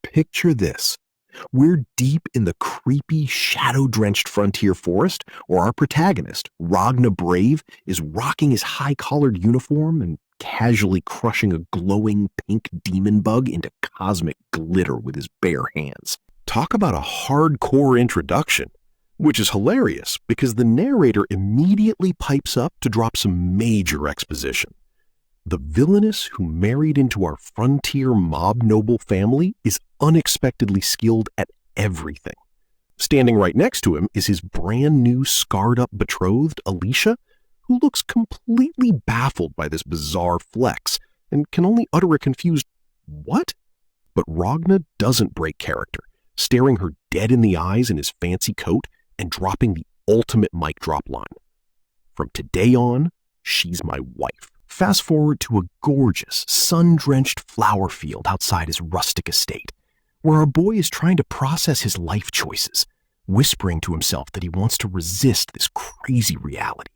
Picture this. We're deep in the creepy, shadow-drenched frontier forest, where our protagonist, Ragna Brave, is rocking his high-collared uniform and casually crushing a glowing pink demon bug into cosmic glitter with his bare hands. Talk about a hardcore introduction, which is hilarious because the narrator immediately pipes up to drop some major exposition. The villainess who married into our frontier mob noble family is unexpectedly skilled at everything. Standing right next to him is his brand new scarred-up betrothed, Alicia, who looks completely baffled by this bizarre flex and can only utter a confused, "What?" But Ragna doesn't break character, staring her dead in the eyes in his fancy coat and dropping the ultimate mic drop line. "From today on, she's my wife." Fast forward to a gorgeous, sun-drenched flower field outside his rustic estate, where our boy is trying to process his life choices, whispering to himself that he wants to resist this crazy reality.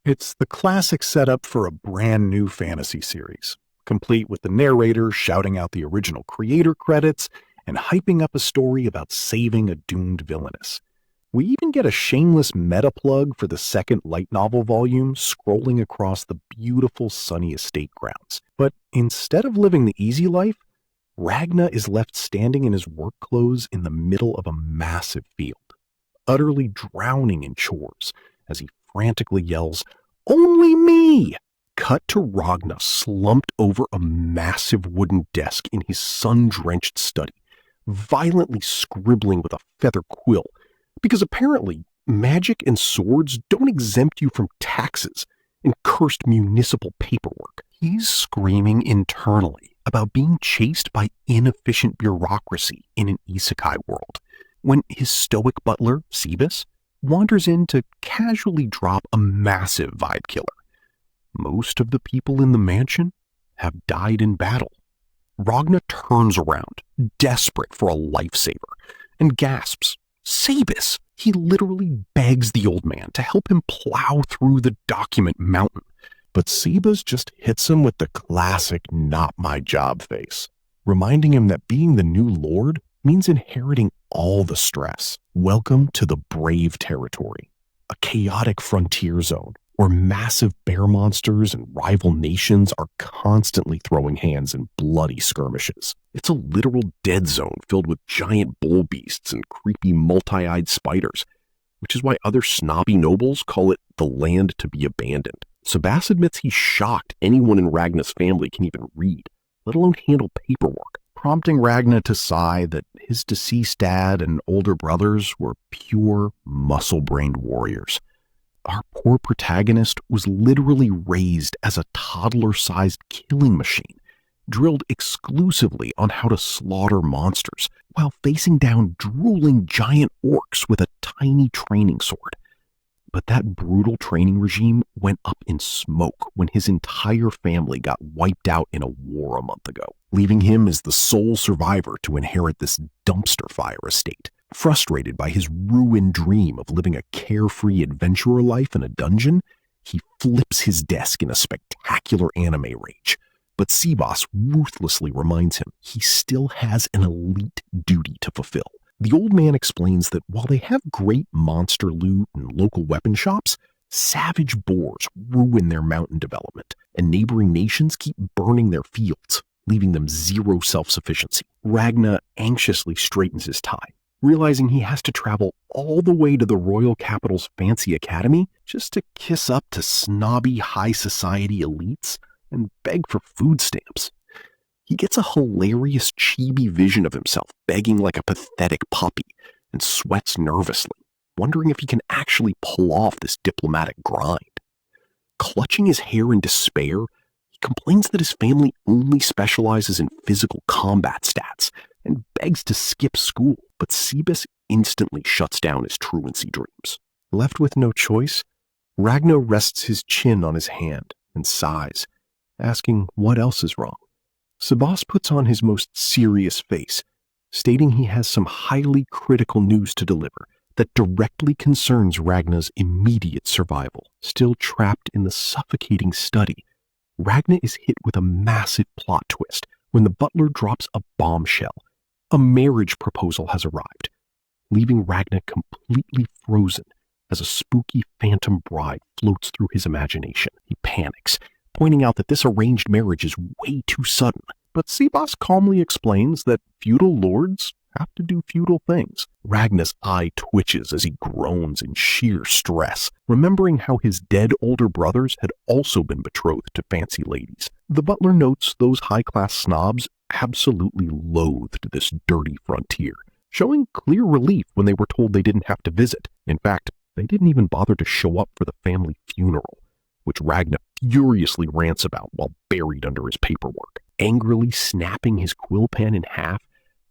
It's the classic setup for a brand new fantasy series, complete with the narrator shouting out the original creator credits and hyping up a story about saving a doomed villainess. We even get a shameless meta plug for the second light novel volume scrolling across the beautiful sunny estate grounds. But instead of living the easy life, Ragna is left standing in his work clothes in the middle of a massive field, utterly drowning in chores as he frantically yells, "Only me!" Cut to Ragna slumped over a massive wooden desk in his sun-drenched study, violently scribbling with a feather quill, because apparently magic and swords don't exempt you from taxes and cursed municipal paperwork. He's screaming internally about being chased by inefficient bureaucracy in an isekai world, when his stoic butler, Sebas, wanders in to casually drop a massive vibe killer. Most of the people in the mansion have died in battle. Ragna turns around, desperate for a lifesaver, and gasps, "Sebas!" He literally begs the old man to help him plow through the document mountain. But Sebas just hits him with the classic "not my job" face, reminding him that being the new lord means inheriting all the stress. Welcome to the Brave territory, a chaotic frontier zone where massive bear monsters and rival nations are constantly throwing hands in bloody skirmishes. It's a literal dead zone filled with giant bull beasts and creepy multi-eyed spiders, which is why other snobby nobles call it the land to be abandoned. Sebas admits he's shocked anyone in Ragna's family can even read, let alone handle paperwork, prompting Ragna to sigh that his deceased dad and older brothers were pure muscle-brained warriors. Our poor protagonist was literally raised as a toddler-sized killing machine, drilled exclusively on how to slaughter monsters, while facing down drooling giant orcs with a tiny training sword. But that brutal training regime went up in smoke when his entire family got wiped out in a war a month ago, leaving him as the sole survivor to inherit this dumpster fire estate. Frustrated by his ruined dream of living a carefree adventurer life in a dungeon, he flips his desk in a spectacular anime rage. But Sebas ruthlessly reminds him he still has an elite duty to fulfill. The old man explains that while they have great monster loot and local weapon shops, savage boars ruin their mountain development, and neighboring nations keep burning their fields, leaving them zero self-sufficiency. Ragna anxiously straightens his tie, realizing he has to travel all the way to the royal capital's fancy academy just to kiss up to snobby high society elites and beg for food stamps. He gets a hilarious chibi vision of himself begging like a pathetic puppy and sweats nervously, wondering if he can actually pull off this diplomatic grind. Clutching his hair in despair, he complains that his family only specializes in physical combat stats and begs to skip school, but Sebas instantly shuts down his truancy dreams. Left with no choice, Ragna rests his chin on his hand and sighs, asking what else is wrong. Sebas puts on his most serious face, stating he has some highly critical news to deliver that directly concerns Ragna's immediate survival. Still trapped in the suffocating study, Ragna is hit with a massive plot twist when the butler drops a bombshell, A marriage proposal has arrived, leaving Ragna completely frozen as a spooky phantom bride floats through his imagination. He panics, pointing out that this arranged marriage is way too sudden. But Sebas calmly explains that feudal lords have to do feudal things. Ragna's eye twitches as he groans in sheer stress, remembering how his dead older brothers had also been betrothed to fancy ladies. The butler notes those high-class snobs absolutely loathed this dirty frontier, showing clear relief when they were told they didn't have to visit. In fact, they didn't even bother to show up for the family funeral, which Ragna furiously rants about while buried under his paperwork. Angrily snapping his quill pen in half,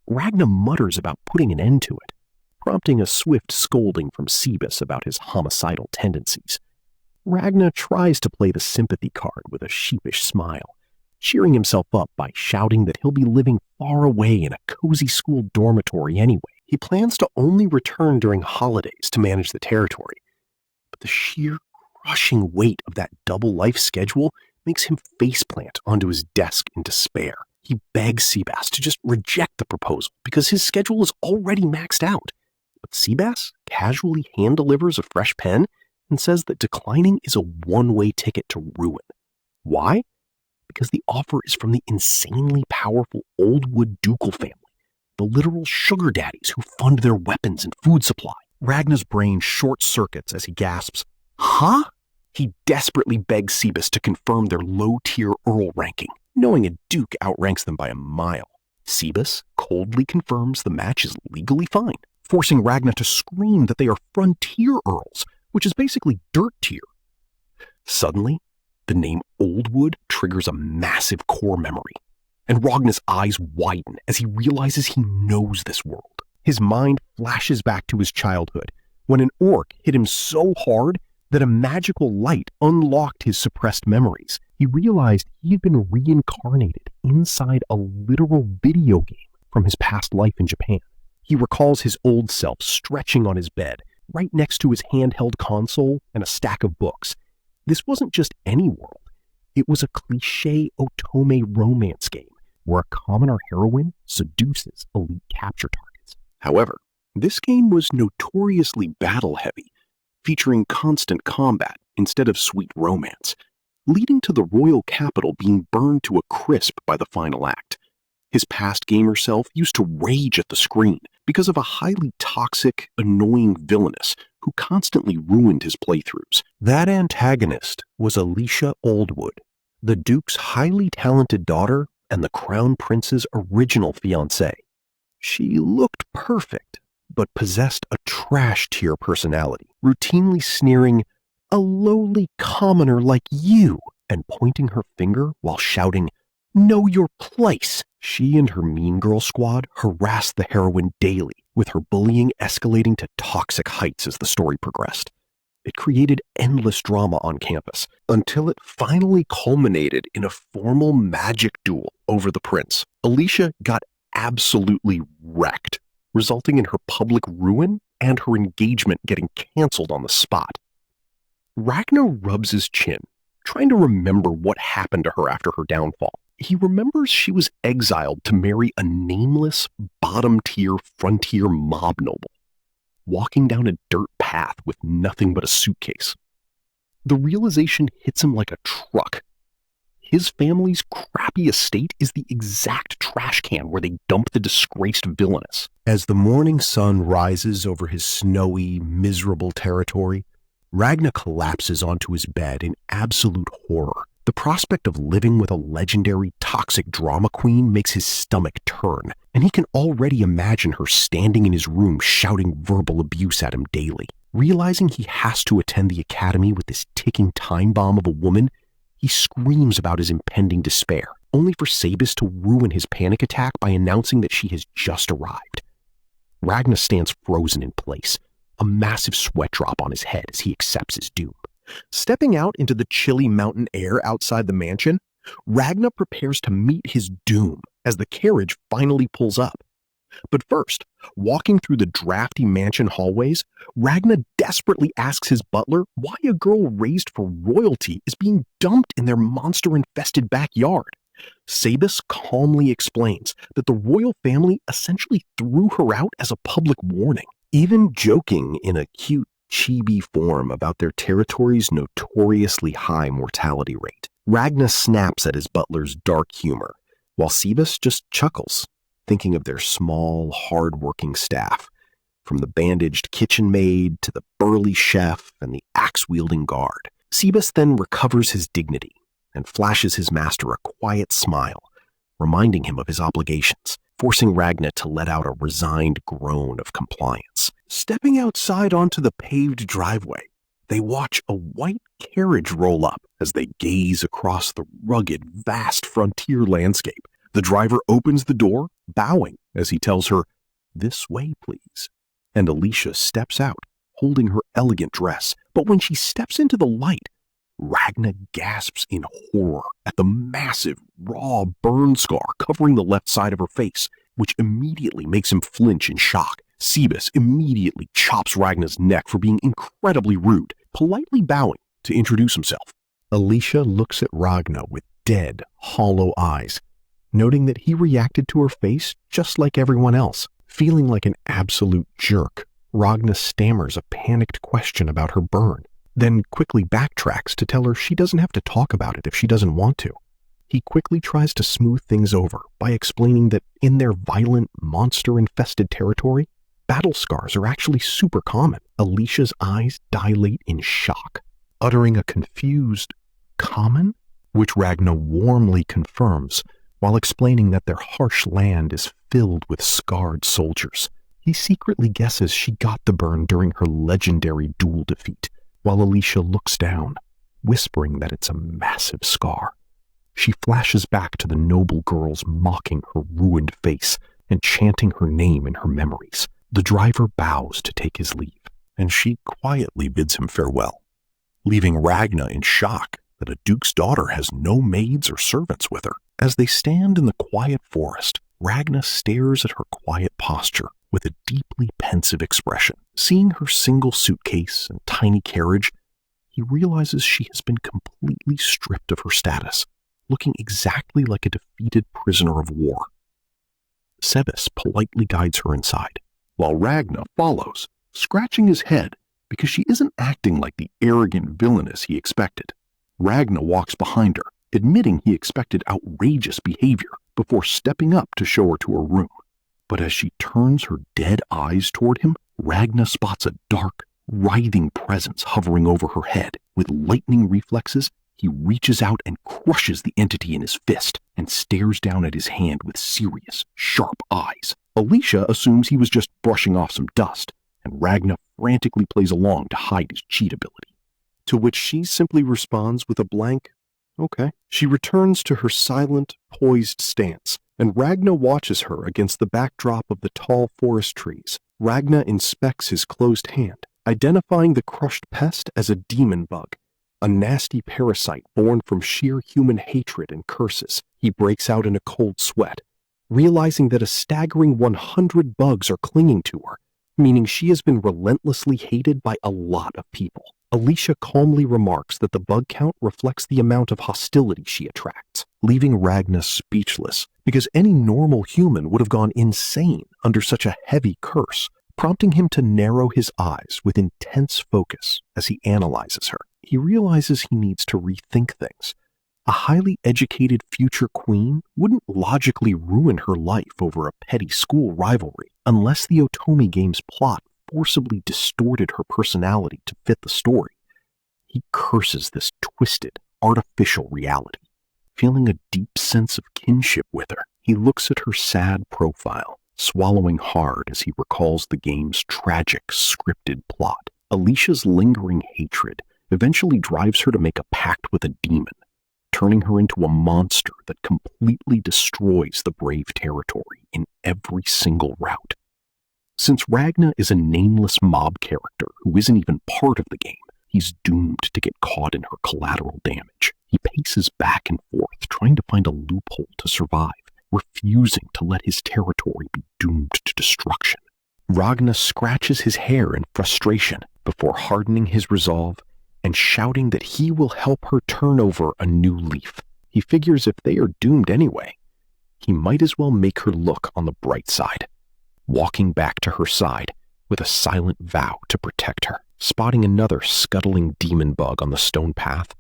Ragna mutters about putting an end to it, prompting a swift scolding from Sebas about his homicidal tendencies. Ragna tries to play the sympathy card with a sheepish smile, cheering himself up by shouting that he'll be living far away in a cozy school dormitory anyway. He plans to only return during holidays to manage the territory, but the sheer crushing weight of that double life schedule makes him faceplant onto his desk in despair. He begs Sebas to just reject the proposal because his schedule is already maxed out. But Sebas casually hand-delivers a fresh pen and says that declining is a one-way ticket to ruin. Why? Because the offer is from the insanely powerful Oldwood ducal family, the literal sugar daddies who fund their weapons and food supply. Ragna's brain short-circuits as he gasps, "Huh?" He desperately begs Sebas to confirm their low-tier Earl ranking, knowing a duke outranks them by a mile. Sebas coldly confirms the match is legally fine, forcing Ragna to scream that they are frontier Earls, which is basically dirt tier. Suddenly, the name Oldwood triggers a massive core memory, and Ragna's eyes widen as he realizes he knows this world. His mind flashes back to his childhood, when an orc hit him so hard that a magical light unlocked his suppressed memories. He realized he had been reincarnated inside a literal video game from his past life in Japan. He recalls his old self stretching on his bed, right next to his handheld console and a stack of books. This wasn't just any world. It was a cliché otome romance game where a commoner heroine seduces elite capture targets. However, this game was notoriously battle-heavy, featuring constant combat instead of sweet romance, leading to the royal capital being burned to a crisp by the final act. His past gamer self used to rage at the screen because of a highly toxic, annoying villainess who constantly ruined his playthroughs. That antagonist was Alicia Oldwood, the Duke's highly talented daughter and the Crown Prince's original fiancée. She looked perfect, but possessed a trash-tier personality, routinely sneering, "A lowly commoner like you," and pointing her finger while shouting, "Know your place." She and her mean girl squad harassed the heroine daily, with her bullying escalating to toxic heights as the story progressed. It created endless drama on campus, until it finally culminated in a formal magic duel over the prince. Alicia got absolutely wrecked, resulting in her public ruin and her engagement getting canceled on the spot. Ragna rubs his chin, trying to remember what happened to her after her downfall. He remembers she was exiled to marry a nameless, bottom-tier frontier mob noble, walking down a dirt path with nothing but a suitcase. The realization hits him like a truck. His family's crappy estate is the exact trash can where they dump the disgraced villainess. As the morning sun rises over his snowy, miserable territory, Ragna collapses onto his bed in absolute horror. The prospect of living with a legendary toxic drama queen makes his stomach turn, and he can already imagine her standing in his room shouting verbal abuse at him daily. Realizing he has to attend the academy with this ticking time bomb of a woman, he screams about his impending despair, only for Sebas to ruin his panic attack by announcing that she has just arrived. Ragna stands frozen in place, a massive sweat drop on his head as he accepts his doom. Stepping out into the chilly mountain air outside the mansion, Ragna prepares to meet his doom as the carriage finally pulls up. But first, walking through the drafty mansion hallways, Ragna desperately asks his butler why a girl raised for royalty is being dumped in their monster-infested backyard. Sebas calmly explains that the royal family essentially threw her out as a public warning, even joking in a cute chibi form about their territory's notoriously high mortality rate. Ragna snaps at his butler's dark humor, while Sebas just chuckles, thinking of their small, hard-working staff, from the bandaged kitchen maid to the burly chef and the axe-wielding guard. Sebas then recovers his dignity and flashes his master a quiet smile, reminding him of his obligations, forcing Ragna to let out a resigned groan of compliance. Stepping outside onto the paved driveway, they watch a white carriage roll up as they gaze across the rugged, vast frontier landscape. The driver opens the door, bowing as he tells her, "This way, please." And Alicia steps out, holding her elegant dress. But when she steps into the light, Ragna gasps in horror at the massive, raw burn scar covering the left side of her face, which immediately makes him flinch in shock. Sebas immediately chops Ragna's neck for being incredibly rude, politely bowing to introduce himself. Alicia looks at Ragna with dead, hollow eyes, noting that he reacted to her face just like everyone else. Feeling like an absolute jerk, Ragna stammers a panicked question about her burn, then quickly backtracks to tell her she doesn't have to talk about it if she doesn't want to. He quickly tries to smooth things over by explaining that in their violent, monster-infested territory, battle scars are actually super common. Alicia's eyes dilate in shock, uttering a confused, "Common?" which Ragna warmly confirms, while explaining that their harsh land is filled with scarred soldiers. He secretly guesses she got the burn during her legendary duel defeat, while Alicia looks down, whispering that it's a massive scar. She flashes back to the noble girls mocking her ruined face and chanting her name in her memories. The driver bows to take his leave, and she quietly bids him farewell, leaving Ragna in shock that a duke's daughter has no maids or servants with her. As they stand in the quiet forest, Ragna stares at her quiet posture with a deeply pensive expression. Seeing her single suitcase and tiny carriage, he realizes she has been completely stripped of her status, looking exactly like a defeated prisoner of war. Sebas politely guides her inside, while Ragna follows, scratching his head because she isn't acting like the arrogant villainess he expected. Ragna walks behind her, admitting he expected outrageous behavior before stepping up to show her to her room. But as she turns her dead eyes toward him, Ragna spots a dark, writhing presence hovering over her head. With lightning reflexes, he reaches out and crushes the entity in his fist and stares down at his hand with serious, sharp eyes. Alicia assumes he was just brushing off some dust, and Ragna frantically plays along to hide his cheat ability, to which she simply responds with a blank, "Okay." She returns to her silent, poised stance, and Ragna watches her against the backdrop of the tall forest trees. Ragna inspects his closed hand, identifying the crushed pest as a demon bug, a nasty parasite born from sheer human hatred and curses. He breaks out in a cold sweat, realizing that a staggering 100 bugs are clinging to her, meaning she has been relentlessly hated by a lot of people. Alicia calmly remarks that the bug count reflects the amount of hostility she attracts, leaving Ragna speechless, because any normal human would have gone insane under such a heavy curse, prompting him to narrow his eyes with intense focus as he analyzes her. He realizes he needs to rethink things. A highly educated future queen wouldn't logically ruin her life over a petty school rivalry unless the Otomi game's plot forcibly distorted her personality to fit the story. He curses this twisted, artificial reality. Feeling a deep sense of kinship with her, he looks at her sad profile, swallowing hard as he recalls the game's tragic, scripted plot. Alicia's lingering hatred eventually drives her to make a pact with a demon, turning her into a monster that completely destroys the Brave territory in every single route. Since Ragna is a nameless mob character who isn't even part of the game, he's doomed to get caught in her collateral damage. He paces back and forth, trying to find a loophole to survive, refusing to let his territory be doomed to destruction. Ragna scratches his hair in frustration before hardening his resolve and shouting that he will help her turn over a new leaf. He He figures if they are doomed anyway, he might as well make her look on the bright side. Walking back to her side with a silent vow to protect her, spotting another scuttling demon bug on the stone path,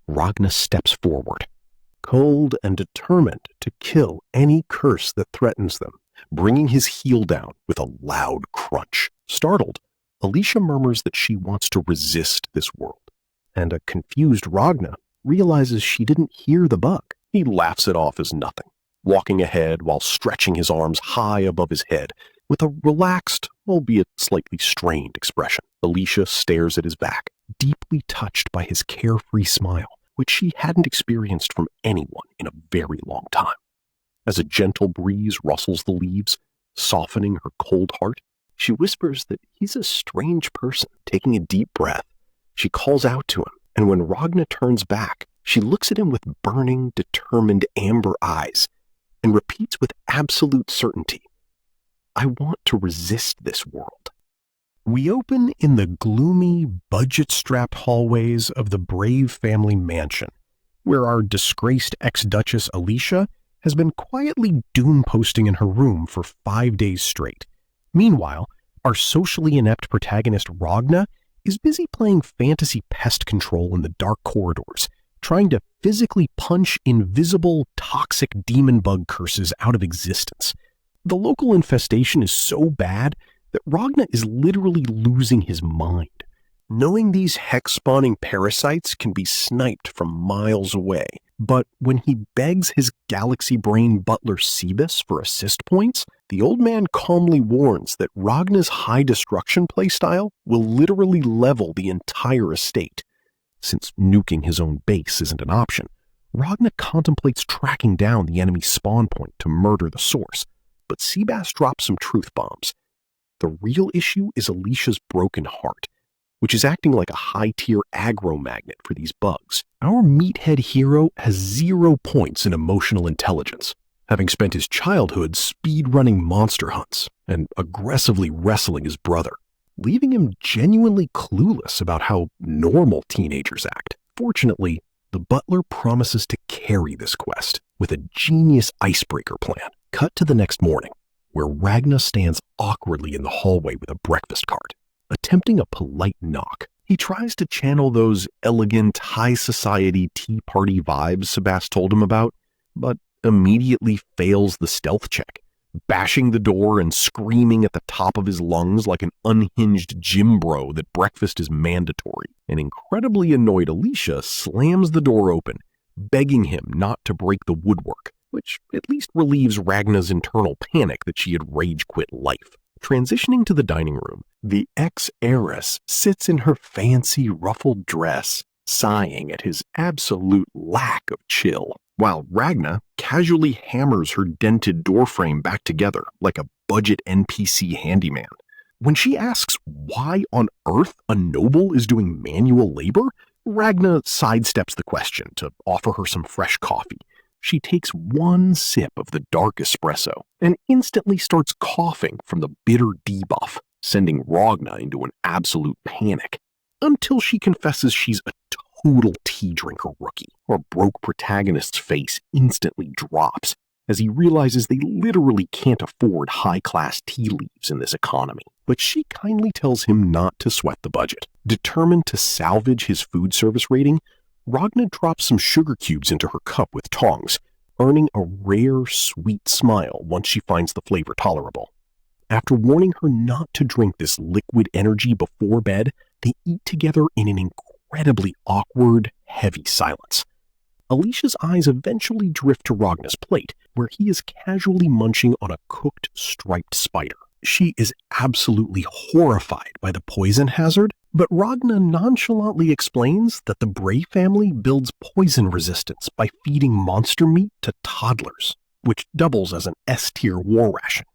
Ragna steps forward, cold and determined to kill any curse that threatens them, bringing his heel down with a loud crunch. Startled, Alicia murmurs that she wants to resist this world, and a confused Ragna realizes she didn't hear the bug. He laughs it off as nothing, walking ahead while stretching his arms high above his head with a relaxed, albeit slightly strained expression. Alicia stares at his back, deeply touched by his carefree smile, which she hadn't experienced from anyone in a very long time. As a gentle breeze rustles the leaves, softening her cold heart, she whispers that he's a strange person. Taking a deep breath, she calls out to him, and when Ragna turns back, she looks at him with burning, determined amber eyes and repeats with absolute certainty, "I want to resist this world." We open in the gloomy, budget-strapped hallways of the Brave family mansion, where our disgraced ex-Duchess Alicia has been quietly doom-posting in her room for 5 days straight. Meanwhile, our socially inept protagonist Ragna is busy playing fantasy pest control in the dark corridors, trying to physically punch invisible, toxic demon bug curses out of existence. The local infestation is so bad that Ragna is literally losing his mind. Knowing these hex-spawning parasites can be sniped from miles away, but when he begs his galaxy brain butler Sebas for assist points, the old man calmly warns that Ragna's high destruction playstyle will literally level the entire estate. Since nuking his own base isn't an option, Ragna contemplates tracking down the enemy's spawn point to murder the source, but Sebas drops some truth bombs. The real issue is Alicia's broken heart, which is acting like a high-tier aggro magnet for these bugs. Our meathead hero has 0 points in emotional intelligence, having spent his childhood speed-running monster hunts and aggressively wrestling his brother, leaving him genuinely clueless about how normal teenagers act. Fortunately, the butler promises to carry this quest with a genius icebreaker plan. Cut to the next morning, where Ragna stands awkwardly in the hallway with a breakfast cart, attempting a polite knock. He tries to channel those elegant, high-society tea party vibes Sebas told him about, but immediately fails the stealth check, bashing the door and screaming at the top of his lungs like an unhinged gym bro that breakfast is mandatory. An incredibly annoyed Alicia slams the door open, begging him not to break the woodwork, which at least relieves Ragna's internal panic that she had rage-quit life. Transitioning to the dining room, the ex-heiress sits in her fancy ruffled dress, sighing at his absolute lack of chill, while Ragna casually hammers her dented doorframe back together like a budget NPC handyman. When she asks why on earth a noble is doing manual labor, Ragna sidesteps the question to offer her some fresh coffee. She takes one sip of the dark espresso and instantly starts coughing from the bitter debuff, sending Ragna into an absolute panic, until she confesses she's a total tea drinker rookie. Our broke protagonist's face instantly drops as he realizes they literally can't afford high-class tea leaves in this economy. But she kindly tells him not to sweat the budget. Determined to salvage his food service rating, Ragna drops some sugar cubes into her cup with tongs, earning a rare, sweet smile once she finds the flavor tolerable. After warning her not to drink this liquid energy before bed, they eat together in an incredibly awkward, heavy silence. Alicia's eyes eventually drift to Ragna's plate, where he is casually munching on a cooked striped spider. She is absolutely horrified by the poison hazard, but Ragna nonchalantly explains that the Bray family builds poison resistance by feeding monster meat to toddlers, which doubles as an S-tier war ration.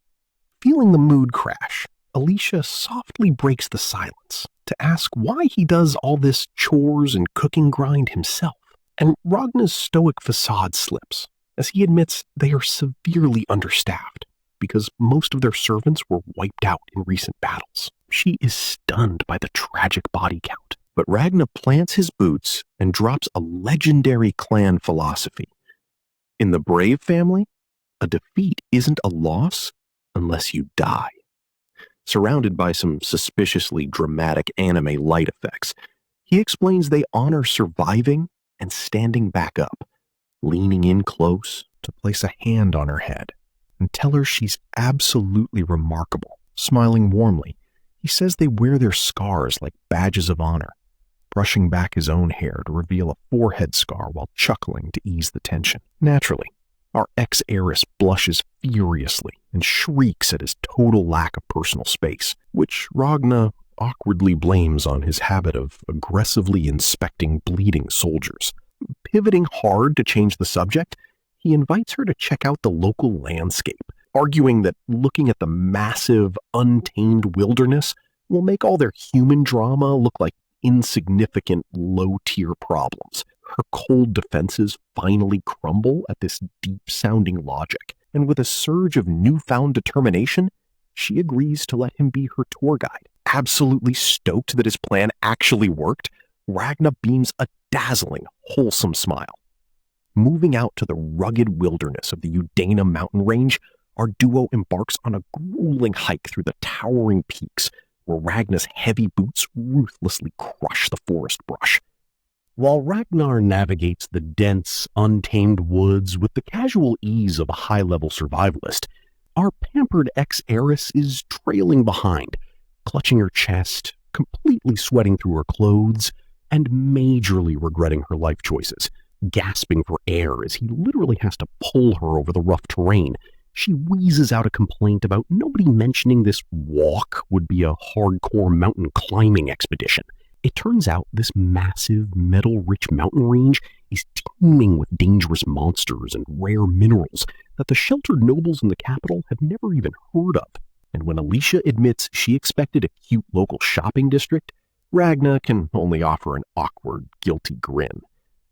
Feeling the mood crash, Alicia softly breaks the silence to ask why he does all this chores and cooking grind himself, and Ragna's stoic facade slips as he admits they are severely understaffed because most of their servants were wiped out in recent battles. She is stunned by the tragic body count, but Ragna plants his boots and drops a legendary clan philosophy In the Brave family, a defeat isn't a loss unless you die. Surrounded by some suspiciously dramatic anime light effects, he explains they honor surviving and standing back up, leaning in close to place a hand on her head and tell her she's absolutely remarkable. Smiling warmly, he says they wear their scars like badges of honor, brushing back his own hair to reveal a forehead scar while chuckling to ease the tension. Naturally, our ex-heiress blushes furiously and shrieks at his total lack of personal space, which Ragna awkwardly blames on his habit of aggressively inspecting bleeding soldiers. Pivoting hard to change the subject, he invites her to check out the local landscape, arguing that looking at the massive, untamed wilderness will make all their human drama look like insignificant, low-tier problems. Her cold defenses finally crumble at this deep-sounding logic, and with a surge of newfound determination, she agrees to let him be her tour guide. Absolutely stoked that his plan actually worked, Ragna beams a dazzling, wholesome smile. Moving out to the rugged wilderness of the Udana mountain range, our duo embarks on a grueling hike through the towering peaks, where Ragna's heavy boots ruthlessly crush the forest brush. While Ragnar navigates the dense, untamed woods with the casual ease of a high-level survivalist, our pampered ex-heiress is trailing behind, clutching her chest, completely sweating through her clothes, and majorly regretting her life choices. Gasping for air as he literally has to pull her over the rough terrain, she wheezes out a complaint about nobody mentioning this walk would be a hardcore mountain climbing expedition. It turns out this massive, metal-rich mountain range is teeming with dangerous monsters and rare minerals that the sheltered nobles in the capital have never even heard of. And when Alicia admits she expected a cute local shopping district, Ragna can only offer an awkward, guilty grin.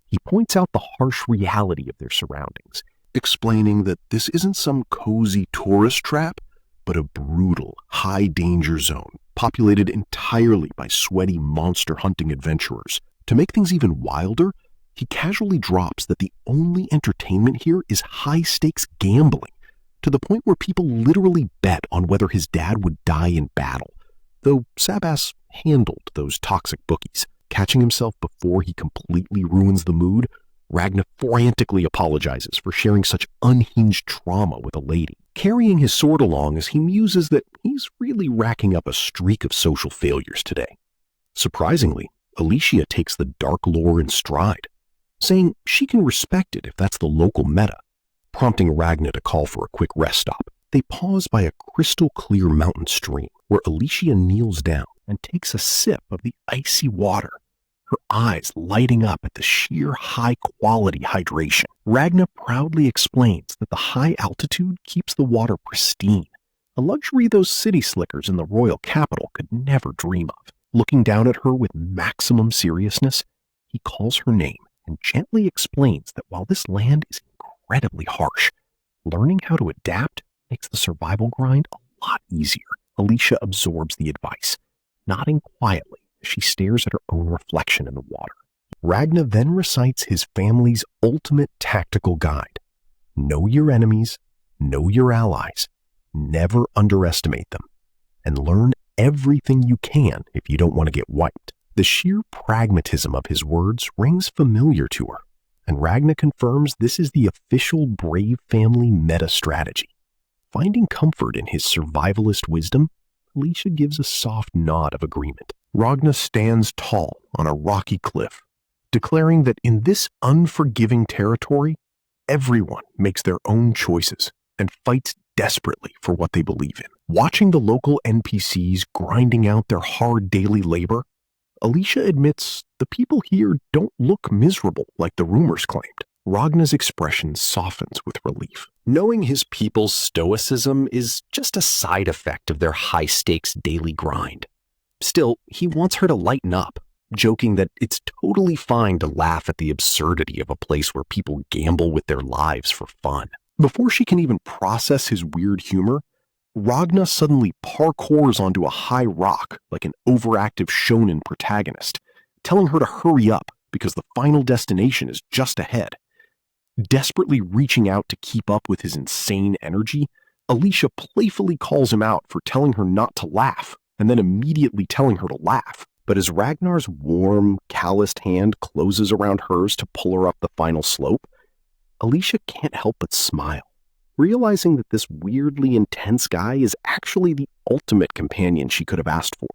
He points out the harsh reality of their surroundings, explaining that this isn't some cozy tourist trap, but a brutal, high-danger zone populated entirely by sweaty monster-hunting adventurers. To make things even wilder, he casually drops that the only entertainment here is high-stakes gambling, to the point where people literally bet on whether his dad would die in battle, though Sebas handled those toxic bookies. Catching himself before he completely ruins the mood, Ragna frantically apologizes for sharing such unhinged trauma with a lady, carrying his sword along as he muses that he's really racking up a streak of social failures today. Surprisingly, Alicia takes the dark lore in stride, saying she can respect it if that's the local meta, prompting Ragna to call for a quick rest stop. They pause by a crystal-clear mountain stream, where Alicia kneels down and takes a sip of the icy water, her eyes lighting up at the sheer high-quality hydration. Ragna proudly explains that the high altitude keeps the water pristine, a luxury those city slickers in the royal capital could never dream of. Looking down at her with maximum seriousness, he calls her name and gently explains that while this land is incredibly harsh, learning how to adapt makes the survival grind a lot easier. Alicia absorbs the advice, nodding quietly as she stares at her own reflection in the water. Ragna then recites his family's ultimate tactical guide. Know your enemies, know your allies, never underestimate them, and learn everything you can if you don't want to get wiped. The sheer pragmatism of his words rings familiar to her, and Ragna confirms this is the official Brave family meta strategy. Finding comfort in his survivalist wisdom, Alicia gives a soft nod of agreement. Ragna stands tall on a rocky cliff, declaring that in this unforgiving territory, everyone makes their own choices and fights desperately for what they believe in. Watching the local NPCs grinding out their hard daily labor, Alicia admits the people here don't look miserable like the rumors claimed. Ragna's expression softens with relief, knowing his people's stoicism is just a side effect of their high-stakes daily grind. Still, he wants her to lighten up, joking that it's totally fine to laugh at the absurdity of a place where people gamble with their lives for fun. Before she can even process his weird humor, Ragna suddenly parkours onto a high rock like an overactive shonen protagonist, telling her to hurry up because the final destination is just ahead. Desperately reaching out to keep up with his insane energy, Alicia playfully calls him out for telling her not to laugh, and then immediately telling her to laugh. But as Ragnar's warm, calloused hand closes around hers to pull her up the final slope, Alicia can't help but smile, realizing that this weirdly intense guy is actually the ultimate companion she could have asked for.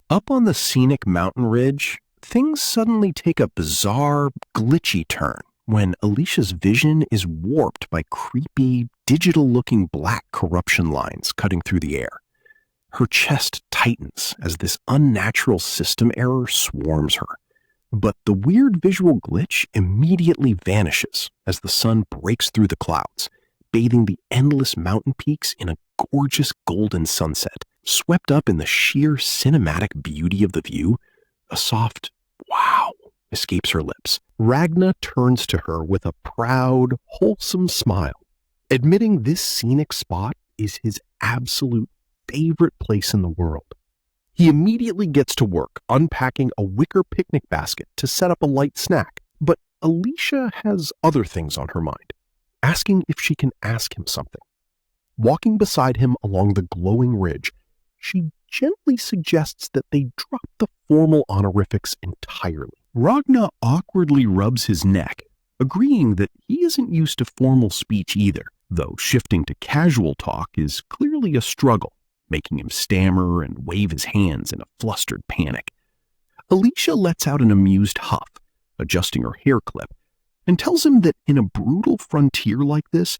Up on the scenic mountain ridge, things suddenly take a bizarre, glitchy turn when Alicia's vision is warped by creepy, digital-looking black corruption lines cutting through the air. Her chest tightens as this unnatural system error swarms her. But the weird visual glitch immediately vanishes as the sun breaks through the clouds, bathing the endless mountain peaks in a gorgeous golden sunset. Swept up in the sheer cinematic beauty of the view, a soft "wow" escapes her lips. Ragna turns to her with a proud, wholesome smile, admitting this scenic spot is his absolute favorite place in the world. He immediately gets to work unpacking a wicker picnic basket to set up a light snack, but Alicia has other things on her mind, asking if she can ask him something. Walking beside him along the glowing ridge, she gently suggests that they drop the formal honorifics entirely. Ragna awkwardly rubs his neck, agreeing that he isn't used to formal speech either, though shifting to casual talk is clearly a struggle, making him stammer and wave his hands in a flustered panic. Alicia lets out an amused huff, adjusting her hair clip, and tells him that in a brutal frontier like this,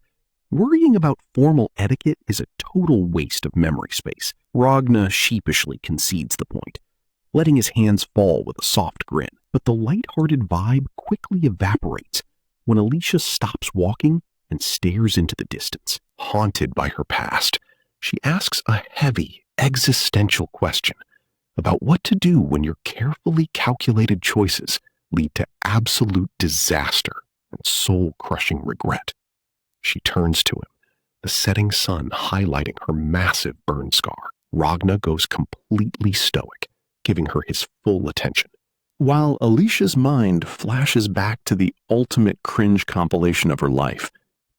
worrying about formal etiquette is a total waste of memory space. Ragna sheepishly concedes the point, letting his hands fall with a soft grin. But the light-hearted vibe quickly evaporates when Alicia stops walking and stares into the distance. Haunted by her past, she asks a heavy, existential question about what to do when your carefully calculated choices lead to absolute disaster and soul-crushing regret. She turns to him, the setting sun highlighting her massive burn scar. Ragna goes completely stoic, giving her his full attention, while Alicia's mind flashes back to the ultimate cringe compilation of her life,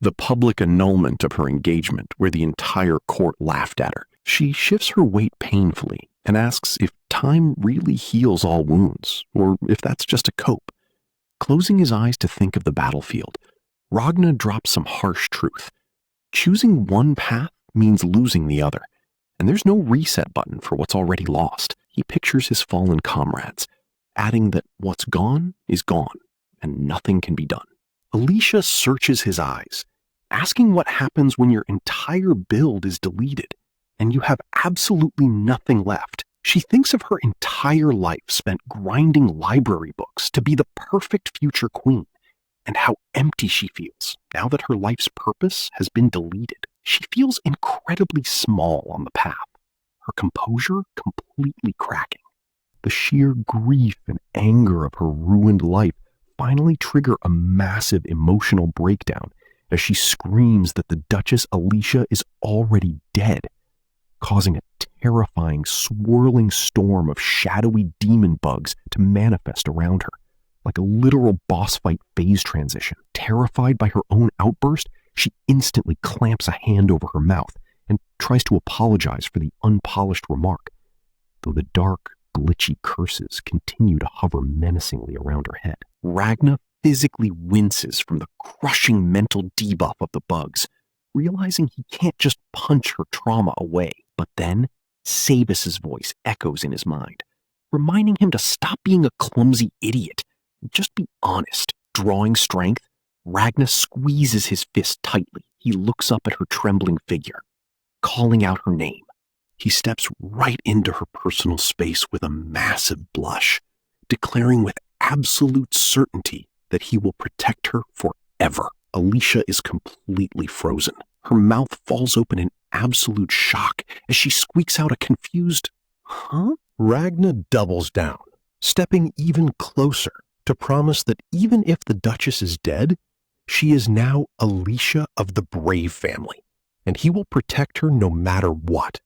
the public annulment of her engagement where the entire court laughed at her. She shifts her weight painfully and asks if time really heals all wounds, or if that's just a cope. Closing his eyes to think of the battlefield, Ragna drops some harsh truth. Choosing one path means losing the other, and there's no reset button for what's already lost. He pictures his fallen comrades, adding that what's gone is gone, and nothing can be done. Alicia searches his eyes, asking what happens when your entire build is deleted, and you have absolutely nothing left. She thinks of her entire life spent grinding library books to be the perfect future queen, and how empty she feels now that her life's purpose has been deleted. She feels incredibly small on the path, her composure completely cracking. The sheer grief and anger of her ruined life finally trigger a massive emotional breakdown as she screams that the Duchess Alicia is already dead, causing a terrifying, swirling storm of shadowy demon bugs to manifest around her, like a literal boss fight phase transition. Terrified by her own outburst, she instantly clamps a hand over her mouth and tries to apologize for the unpolished remark, though the dark, glitchy curses continue to hover menacingly around her head. Ragna physically winces from the crushing mental debuff of the bugs, realizing he can't just punch her trauma away. But then, Sebas's voice echoes in his mind, reminding him to stop being a clumsy idiot and just be honest. Drawing strength, Ragna squeezes his fist tightly. He looks up at her trembling figure, calling out her name. He steps right into her personal space with a massive blush, declaring with absolute certainty that he will protect her forever. Alicia is completely frozen. Her mouth falls open in absolute shock as she squeaks out a confused, "Huh?" Ragna doubles down, stepping even closer to promise that even if the Duchess is dead, she is now Alicia of the Brave family, and he will protect her no matter what.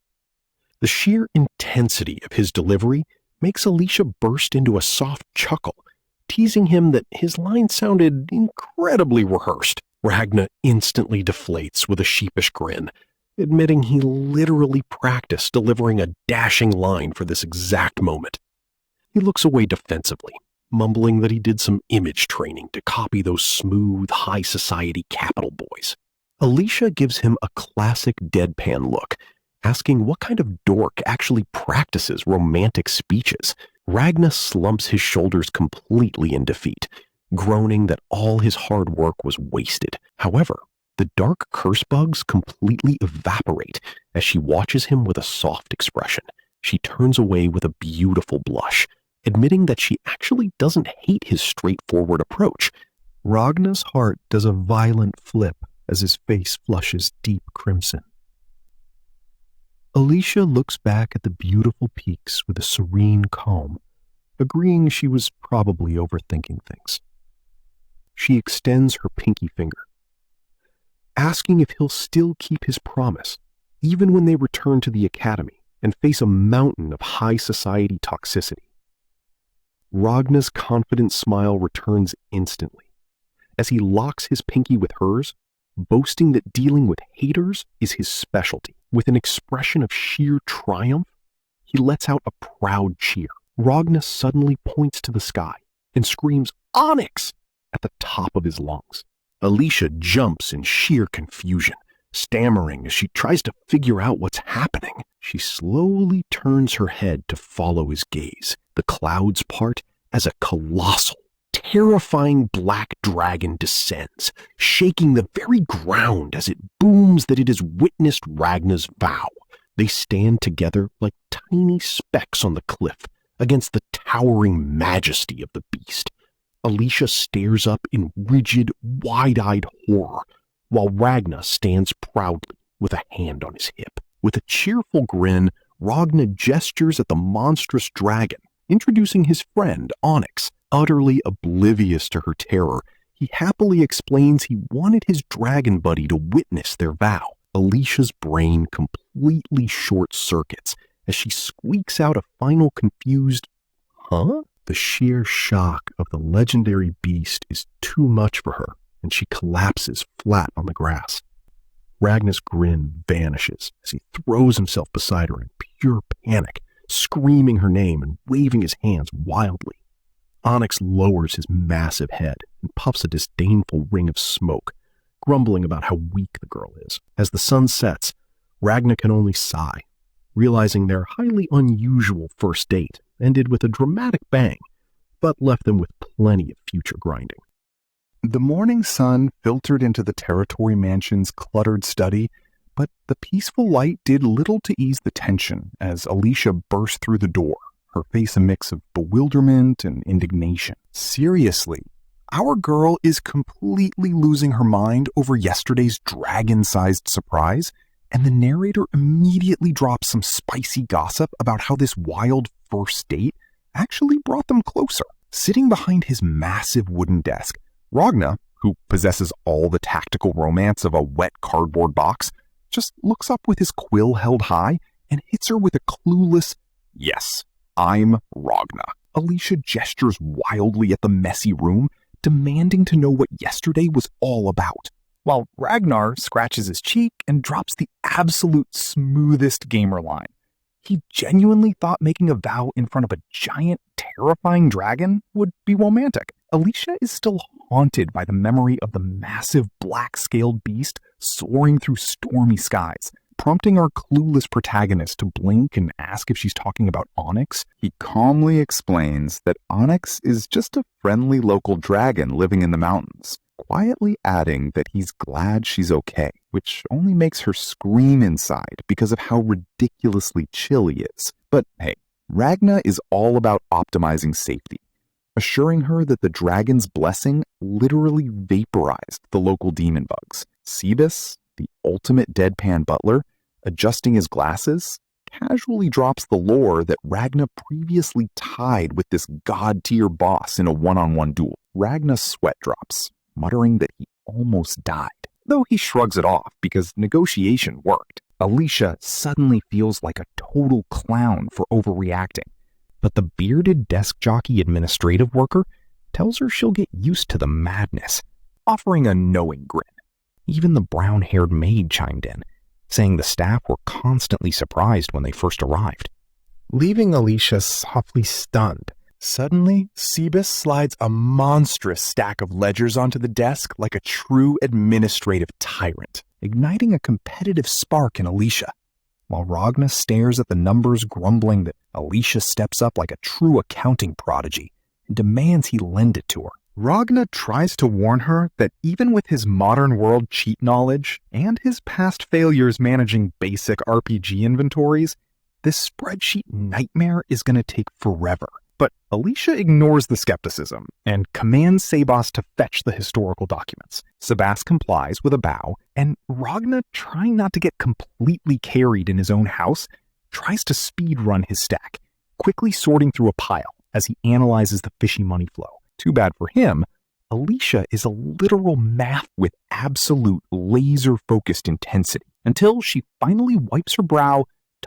The sheer intensity of his delivery makes Alicia burst into a soft chuckle, teasing him that his line sounded incredibly rehearsed. Ragna instantly deflates with a sheepish grin, admitting he literally practiced delivering a dashing line for this exact moment. He looks away defensively, mumbling that he did some image training to copy those smooth, high society capital boys. Alicia gives him a classic deadpan look, asking what kind of dork actually practices romantic speeches. Ragna slumps his shoulders completely in defeat, groaning that all his hard work was wasted. However, the dark curse bugs completely evaporate as she watches him with a soft expression. She turns away with a beautiful blush, admitting that she actually doesn't hate his straightforward approach. Ragna's heart does a violent flip as his face flushes deep crimson. Alicia looks back at the beautiful peaks with a serene calm, agreeing she was probably overthinking things. She extends her pinky finger, asking if he'll still keep his promise, even when they return to the academy and face a mountain of high society toxicity. Ragna's confident smile returns instantly as he locks his pinky with hers, boasting that dealing with haters is his specialty. With an expression of sheer triumph, he lets out a proud cheer. Ragna suddenly points to the sky and screams, "Onyx!" at the top of his lungs. Alicia jumps in sheer confusion, stammering as she tries to figure out what's happening. She slowly turns her head to follow his gaze. The clouds part as a colossal, terrifying black dragon descends, shaking the very ground as it booms that it has witnessed Ragna's vow. They stand together like tiny specks on the cliff against the towering majesty of the beast. Alicia stares up in rigid, wide-eyed horror, while Ragna stands proudly with a hand on his hip. With a cheerful grin, Ragna gestures at the monstrous dragon, introducing his friend, Onyx. Utterly oblivious to her terror, he happily explains he wanted his dragon buddy to witness their vow. Alicia's brain completely short-circuits as she squeaks out a final confused, "Huh?" The sheer shock of the legendary beast is too much for her, and she collapses flat on the grass. Ragna's grin vanishes as he throws himself beside her in pure panic, screaming her name and waving his hands wildly. Onyx lowers his massive head and puffs a disdainful ring of smoke, grumbling about how weak the girl is. As the sun sets, Ragna can only sigh, realizing their highly unusual first date ended with a dramatic bang, but left them with plenty of future grinding. The morning sun filtered into the Territory Mansion's cluttered study, but the peaceful light did little to ease the tension as Alicia burst through the door, her face a mix of bewilderment and indignation. Seriously, our girl is completely losing her mind over yesterday's dragon-sized surprise, and the narrator immediately drops some spicy gossip about how this wild first date actually brought them closer. Sitting behind his massive wooden desk, Ragna, who possesses all the tactical romance of a wet cardboard box, just looks up with his quill held high and hits her with a clueless, "Yes, I'm Ragna." Alicia gestures wildly at the messy room, demanding to know what yesterday was all about, while Ragnar scratches his cheek and drops the absolute smoothest gamer line. He genuinely thought making a vow in front of a giant, terrifying dragon would be romantic. Alicia is still haunted by the memory of the massive black-scaled beast soaring through stormy skies, prompting our clueless protagonist to blink and ask if she's talking about Onyx. He calmly explains that Onyx is just a friendly local dragon living in the mountains, quietly adding that he's glad she's okay, which only makes her scream inside because of how ridiculously chill he is. But hey, Ragna is all about optimizing safety, assuring her that the dragon's blessing literally vaporized the local demon bugs. Sebas, the ultimate deadpan butler, adjusting his glasses, casually drops the lore that Ragna previously tied with this god-tier boss in a one-on-one duel. Ragna's sweat drops, muttering that he almost died, though he shrugs it off because negotiation worked. Alicia suddenly feels like a total clown for overreacting, but the bearded desk jockey administrative worker tells her she'll get used to the madness, offering a knowing grin. Even the brown-haired maid chimed in, saying the staff were constantly surprised when they first arrived. Leaving Alicia softly stunned, suddenly Sebas slides a monstrous stack of ledgers onto the desk like a true administrative tyrant, igniting a competitive spark in Alicia. While Ragna stares at the numbers, grumbling that Alicia steps up like a true accounting prodigy and demands he lend it to her. Ragna tries to warn her that even with his modern world cheat knowledge and his past failures managing basic RPG inventories, this spreadsheet nightmare is going to take forever. But Alicia ignores the skepticism and commands Sebas to fetch the historical documents. Sebas complies with a bow, and Ragna, trying not to get completely carried in his own house, tries to speedrun his stack, quickly sorting through a pile as he analyzes the fishy money flow. Too bad for him, Alicia is a literal math with absolute laser-focused intensity until she finally wipes her brow,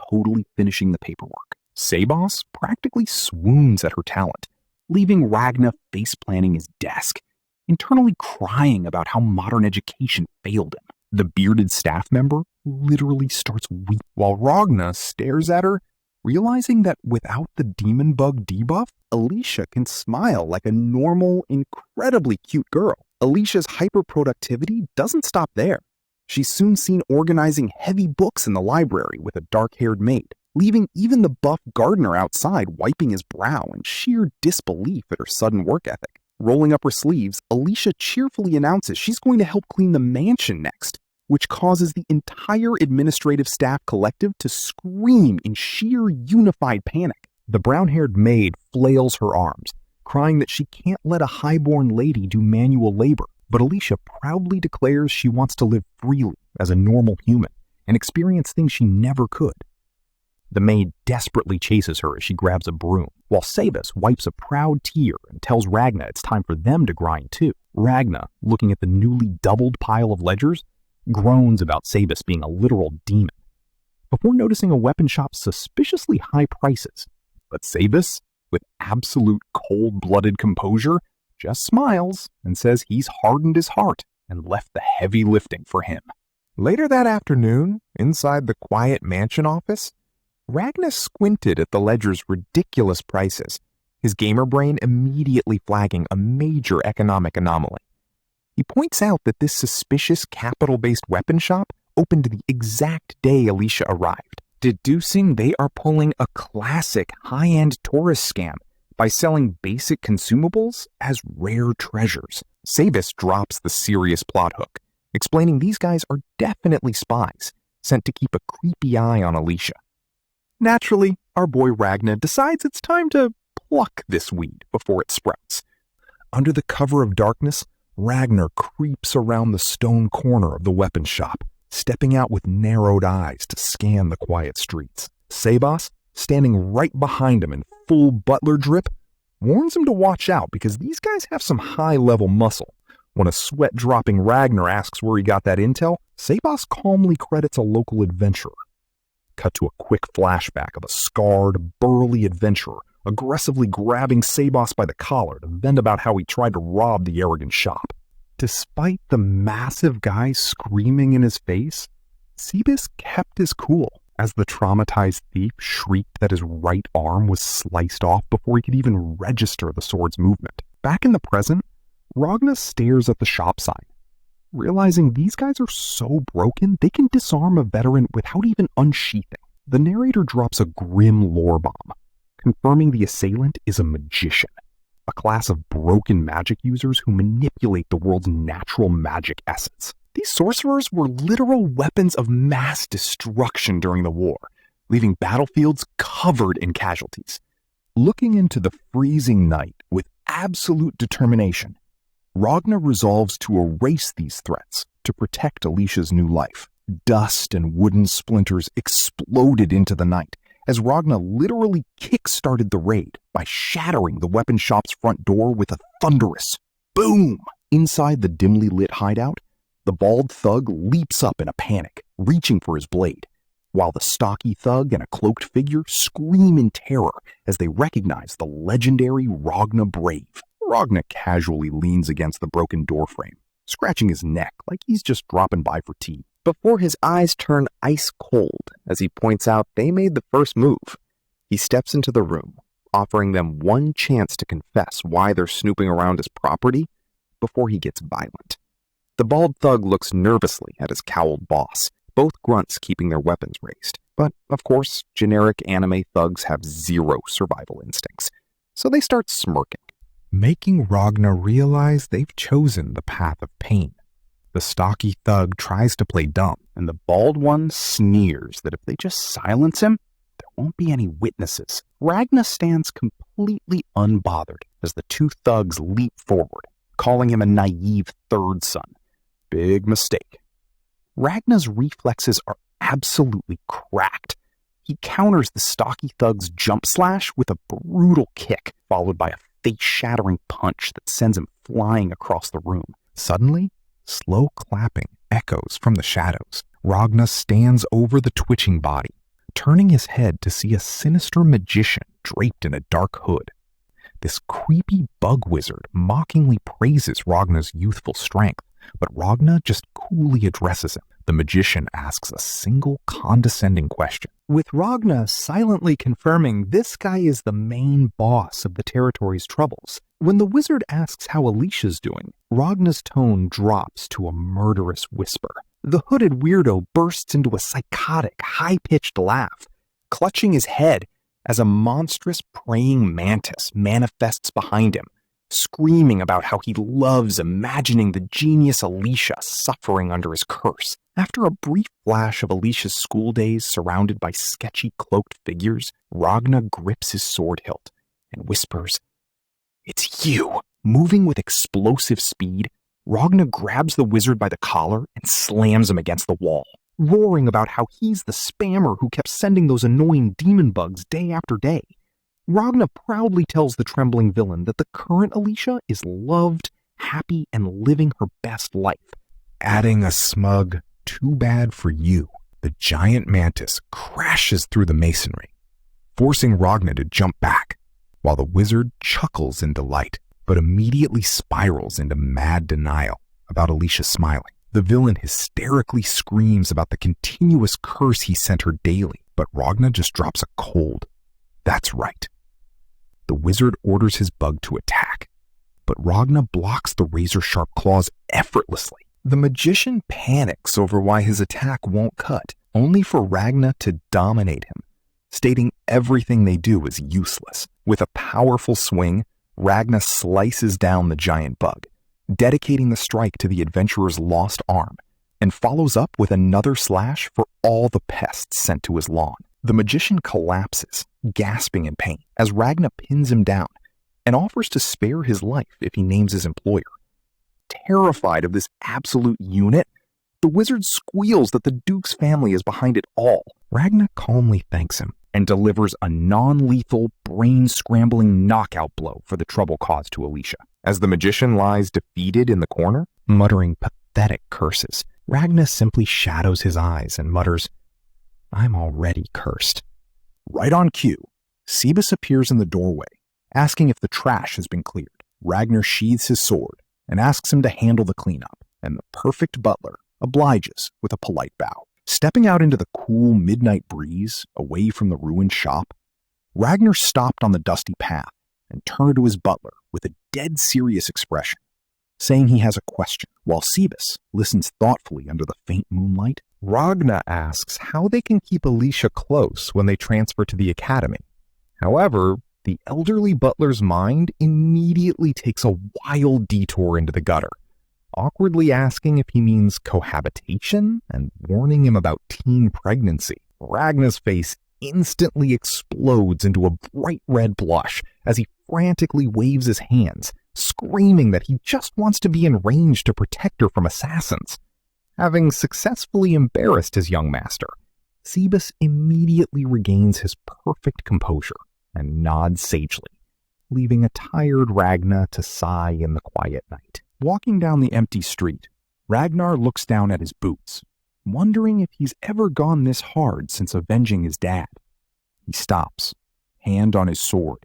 totally finishing the paperwork. Sebas practically swoons at her talent, leaving Ragna face-planting his desk, internally crying about how modern education failed him. The bearded staff member literally starts weeping, while Ragna stares at her, realizing that without the demon bug debuff, Alicia can smile like a normal, incredibly cute girl. Alicia's hyperproductivity doesn't stop there. She's soon seen organizing heavy books in the library with a dark-haired maid, leaving even the buff gardener outside wiping his brow in sheer disbelief at her sudden work ethic. Rolling up her sleeves, Alicia cheerfully announces she's going to help clean the mansion next, which causes the entire administrative staff collective to scream in sheer unified panic. The brown-haired maid flails her arms, crying that she can't let a highborn lady do manual labor, but Alicia proudly declares she wants to live freely as a normal human and experience things she never could. The maid desperately chases her as she grabs a broom, while Sebas wipes a proud tear and tells Ragna it's time for them to grind too. Ragna, looking at the newly doubled pile of ledgers, groans about Sebas being a literal demon, before noticing a weapon shop's suspiciously high prices. But Sebas, with absolute cold-blooded composure, just smiles and says he's hardened his heart and left the heavy lifting for him. Later that afternoon, inside the quiet mansion office, Ragna squinted at the ledger's ridiculous prices, his gamer brain immediately flagging a major economic anomaly. He points out that this suspicious capital-based weapon shop opened the exact day Alicia arrived, deducing they are pulling a classic high-end tourist scam by selling basic consumables as rare treasures. Sebas drops the serious plot hook, explaining these guys are definitely spies, sent to keep a creepy eye on Alicia. Naturally, our boy Ragna decides it's time to pluck this weed before it sprouts. Under the cover of darkness, Ragnar creeps around the stone corner of the weapon shop, stepping out with narrowed eyes to scan the quiet streets. Sebas, standing right behind him in full butler drip, warns him to watch out because these guys have some high-level muscle. When a sweat-dropping Ragnar asks where he got that intel, Sebas calmly credits a local adventurer. Cut to a quick flashback of a scarred, burly adventurer aggressively grabbing Sebas by the collar to vent about how he tried to rob the arrogant shop. Despite the massive guy screaming in his face, Sebas kept his cool as the traumatized thief shrieked that his right arm was sliced off before he could even register the sword's movement. Back in the present, Ragna stares at the shop sign, realizing these guys are so broken they can disarm a veteran without even unsheathing. The narrator drops a grim lore bomb, confirming the assailant is a magician, a class of broken magic users who manipulate the world's natural magic essence. These sorcerers were literal weapons of mass destruction during the war, leaving battlefields covered in casualties. Looking into the freezing night with absolute determination, Ragna resolves to erase these threats to protect Alicia's new life. Dust and wooden splinters exploded into the night as Ragna literally kick-started the raid by shattering the weapon shop's front door with a thunderous boom. Inside the dimly lit hideout, the bald thug leaps up in a panic, reaching for his blade, while the stocky thug and a cloaked figure scream in terror as they recognize the legendary Ragna Brave. Ragna casually leans against the broken doorframe, scratching his neck like he's just dropping by for tea. Before his eyes turn ice cold as he points out they made the first move, he steps into the room, offering them one chance to confess why they're snooping around his property before he gets violent. The bald thug looks nervously at his cowled boss, both grunts keeping their weapons raised. But, of course, generic anime thugs have zero survival instincts, so they start smirking, making Ragna realize they've chosen the path of pain. The stocky thug tries to play dumb, and the bald one sneers that if they just silence him, there won't be any witnesses. Ragna stands completely unbothered as the two thugs leap forward, calling him a naive third son. Big mistake. Ragna's reflexes are absolutely cracked. He counters the stocky thug's jump slash with a brutal kick, followed by a face-shattering punch that sends him flying across the room. Suddenly, slow clapping echoes from the shadows. Ragna stands over the twitching body, turning his head to see a sinister magician draped in a dark hood. This creepy bug wizard mockingly praises Ragna's youthful strength, but Ragna just coolly addresses him. The magician asks a single condescending question, with Ragna silently confirming this guy is the main boss of the territory's troubles. When the wizard asks how Alicia's doing, Ragna's tone drops to a murderous whisper. The hooded weirdo bursts into a psychotic, high-pitched laugh, clutching his head as a monstrous praying mantis manifests behind him, screaming about how he loves imagining the genius Alicia suffering under his curse. After a brief flash of Alicia's school days surrounded by sketchy cloaked figures, Ragna grips his sword hilt and whispers, "It's you!" Moving with explosive speed, Ragna grabs the wizard by the collar and slams him against the wall, roaring about how he's the spammer who kept sending those annoying demon bugs day after day. Ragna proudly tells the trembling villain that the current Alicia is loved, happy, and living her best life, adding a smug, "Too bad for you." The giant mantis crashes through the masonry, forcing Ragna to jump back, while the wizard chuckles in delight, but immediately spirals into mad denial about Alicia smiling. The villain hysterically screams about the continuous curse he sent her daily, but Ragna just drops a cold. That's right. The wizard orders his bug to attack, but Ragna blocks the razor-sharp claws effortlessly. The magician panics over why his attack won't cut, only for Ragna to dominate him, stating everything they do is useless. With a powerful swing, Ragna slices down the giant bug, dedicating the strike to the adventurer's lost arm, and follows up with another slash for all the pests sent to his lawn. The magician collapses, gasping in pain, as Ragna pins him down and offers to spare his life if he names his employer. Terrified of this absolute unit, the wizard squeals that the Duke's family is behind it all. Ragna calmly thanks him and delivers a non-lethal, brain-scrambling knockout blow for the trouble caused to Alicia. As the magician lies defeated in the corner, muttering pathetic curses, Ragna simply shadows his eyes and mutters, "I'm already cursed." Right on cue, Sebas appears in the doorway, asking if the trash has been cleared. Ragnar sheathes his sword and asks him to handle the cleanup, and the perfect butler obliges with a polite bow. Stepping out into the cool midnight breeze, away from the ruined shop, Ragnar stopped on the dusty path and turned to his butler with a dead serious expression, saying he has a question. While Sebas listens thoughtfully under the faint moonlight, Ragna asks how they can keep Alicia close when they transfer to the academy. However, the elderly butler's mind immediately takes a wild detour into the gutter, awkwardly asking if he means cohabitation and warning him about teen pregnancy. Ragna's face instantly explodes into a bright red blush as he frantically waves his hands, screaming that he just wants to be in range to protect her from assassins. Having successfully embarrassed his young master, Sebas immediately regains his perfect composure and nods sagely, leaving a tired Ragna to sigh in the quiet night. Walking down the empty street, Ragnar looks down at his boots, wondering if he's ever gone this hard since avenging his dad. He stops, hand on his sword,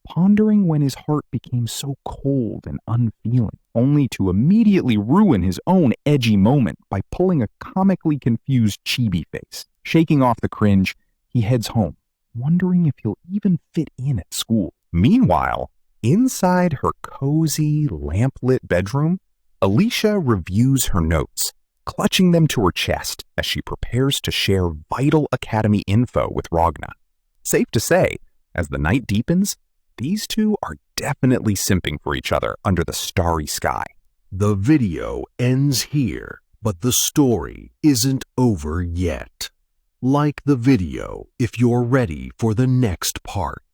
pondering when his heart became so cold and unfeeling, only to immediately ruin his own edgy moment by pulling a comically confused chibi face. Shaking off the cringe, he heads home, wondering if he'll even fit in at school. Meanwhile, inside her cozy, lamp-lit bedroom, Alicia reviews her notes, clutching them to her chest as she prepares to share vital academy info with Ragna. Safe to say, as the night deepens, these two are definitely simping for each other under the starry sky. The video ends here, but the story isn't over yet. Like the video if you're ready for the next part.